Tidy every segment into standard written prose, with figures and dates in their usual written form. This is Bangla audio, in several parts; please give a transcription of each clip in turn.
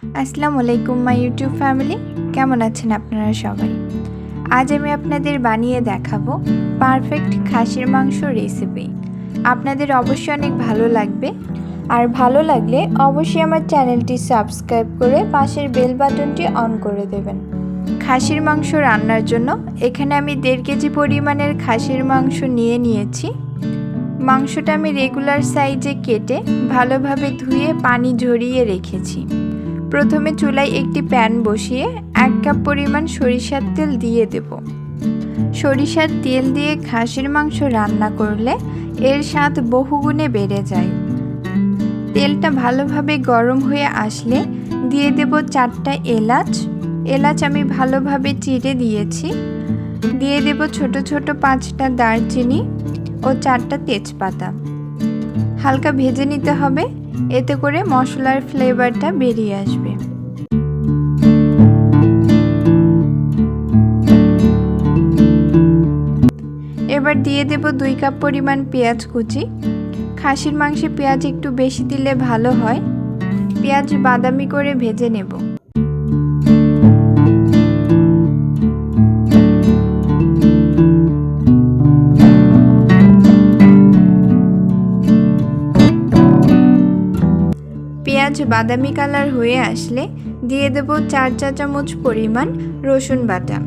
আসসালামু আলাইকুম মাই ইউটিউব ফ্যামিলি, কেমন আছেন আপনারা সবাই? আজ আমি আপনাদের বানিয়ে দেখাবো পারফেক্ট খাসির মাংস রেসিপি। আপনাদের অবশ্যই অনেক ভালো লাগবে, আর ভালো লাগলে অবশ্যই আমার চ্যানেলটি সাবস্ক্রাইব করে পাশের বেল বাটনটি অন করে দেবেন। খাসির মাংস রান্নার জন্য এখানে আমি 1.5 কেজি পরিমাণের খাসির মাংস নিয়েছি। মাংসটা আমি রেগুলার সাইজে কেটে ভালোভাবে ধুয়ে পানি ঝরিয়ে রেখেছি। প্রথমে চুলায় একটি প্যান বসিয়ে 1 কাপ পরিমাণ সরিষার তেল দিয়ে দেব। সরিষার তেল দিয়ে খাসির মাংস রান্না করলে এর স্বাদ বহুগুণে বেড়ে যায়। তেলটা ভালোভাবে গরম হয়ে আসলে দিয়ে দেব 4টা এলাচ আমি ভালোভাবে চিড়ে দিয়েছি। দিয়ে দেব ছোট ছোট 5টা দারচিনি ও 4টা তেজপাতা। হালকা ভেজে নিতে হবে, এতে করে মশলার ফ্লেভারটা বেরিয়ে আসবে। এবার দিয়ে দেব 2 কাপ পরিমাণ পেঁয়াজ কুচি। খাসির মাংসে পেঁয়াজ একটু বেশি দিলে ভালো হয়। পেঁয়াজ বাদামি করে ভেজে নেব। পেঁয়াজ বাদামি কালার হয়ে আসলে দিয়ে দেব 4 চা চামচ পরিমাণ রসুন বাটা।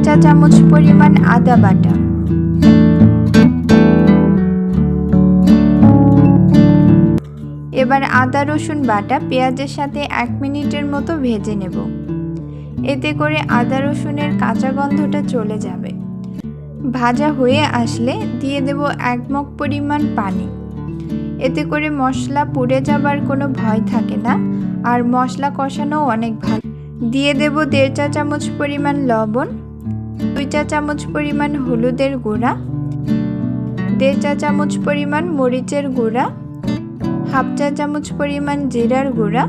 চা চামচ পরিমাণ আদা বাটা। এবার আদা রসুন বাটা পেঁয়াজের সাথে 1 মিনিটের মতো ভেজে নেব। এতে করে আদা রসুনের কাঁচা গন্ধটা চলে যাবে। ভাজা হয়ে আসলে দিয়ে দেব 1 মগ পরিমাণ পানি। এতে করে মশলা পুড়ে যাবার কোনো ভয় থাকে না, আর মশলা কষানো অনেক ভালো। দিয়ে দেব 1.5 চা চামচ পরিমাণ লবণ, 2 চা চামচ পরিমাণ হলুদের গুঁড়া, 1.5 চা চামচ পরিমাণ মরিচের গুঁড়া, 1/2 চা চামচ পরিমাণ জিরার গুঁড়া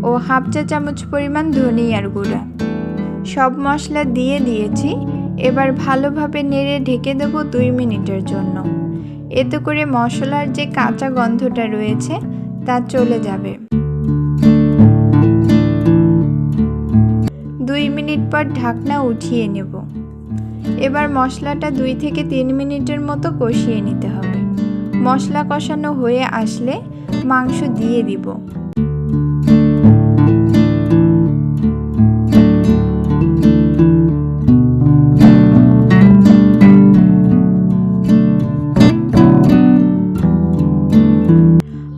ও 1/2 চা চামচ পরিমাণ ধনিয়ার গুঁড়া। সব মশলা দিয়ে দিয়েছি। এবার ভালোভাবে নেড়ে ঢেকে দেব 2 মিনিটের জন্য। এতে করে মশলার যে কাঁচা গন্ধটা রয়েছে তা চলে যাবে। 2 মিনিট পর ঢাকনা উঠিয়ে নেব। এবার মশলাটা 2 থেকে 3 মিনিটের মতো কষিয়ে নিতে হবে। মশলা কষানো হয়ে আসলে মাংস দিয়ে দিব।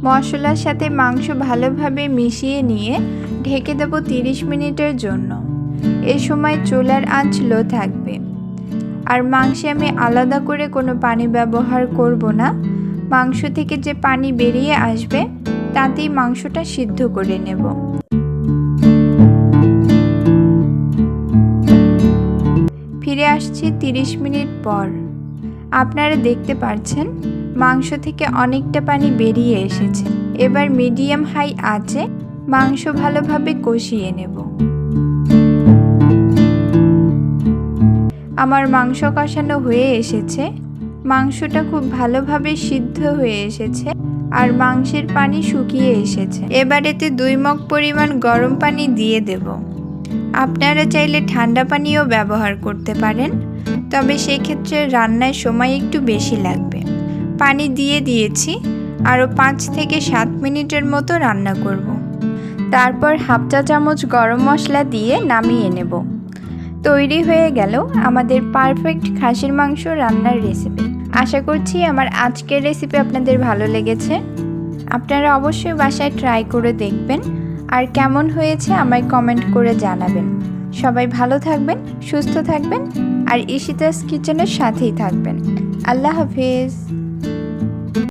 মশলার সাথে মাংস ভালোভাবে মিশিয়ে নিয়ে ঢেকে দেব 30 মিনিটের জন্য। এ সময় চুলার আঁচ লো থাকবে। আর মাংসে আমি আলাদা করে কোনো পানি ব্যবহার করব না। মাংস থেকে যে পানি বেরিয়ে আসবে তাতেই মাংসটা সিদ্ধ করে নেব। ফিরে আসছি 30 মিনিট পর। আপনারা দেখতে পাচ্ছেন মাংস থেকে অনেকটা পানি বেরিয়ে এসেছে। এবার মিডিয়াম হাই আঁচে মাংস ভালোভাবে কষিয়ে নেব। আমার মাংস কষানো হয়ে এসেছে। মাংসটা খুব ভালোভাবে সিদ্ধ হয়ে এসেছে আর মাংসের পানি শুকিয়ে এসেছে। এবার এতে 2 মগ পরিমাণ গরম পানি দিয়ে দেব। আপনারা চাইলে ঠান্ডা পানিও ব্যবহার করতে পারেন, তবে সেই ক্ষেত্রে রান্নার সময় একটু বেশি লাগবে। পানি দিয়ে দিয়েছি। আরও 5 থেকে 7 মিনিটের মতো রান্না করব। তারপর 1/2 চা চামচ গরম মশলা দিয়ে নামিয়ে নেব। তৈরি হয়ে গেল আমাদের পারফেক্ট খাসির মাংস রান্নার রেসিপি। আশা করছি আমার আজকের রেসিপি আপনাদের ভালো লেগেছে। আপনারা অবশ্যই বাসায় ট্রাই করে দেখবেন, আর কেমন হয়েছে আমায় কমেন্ট করে জানাবেন। সবাই ভালো থাকবেন, সুস্থ থাকবেন, আর ঈশিতাস কিচেনের সাথেই থাকবেন। আল্লাহ হাফিজ।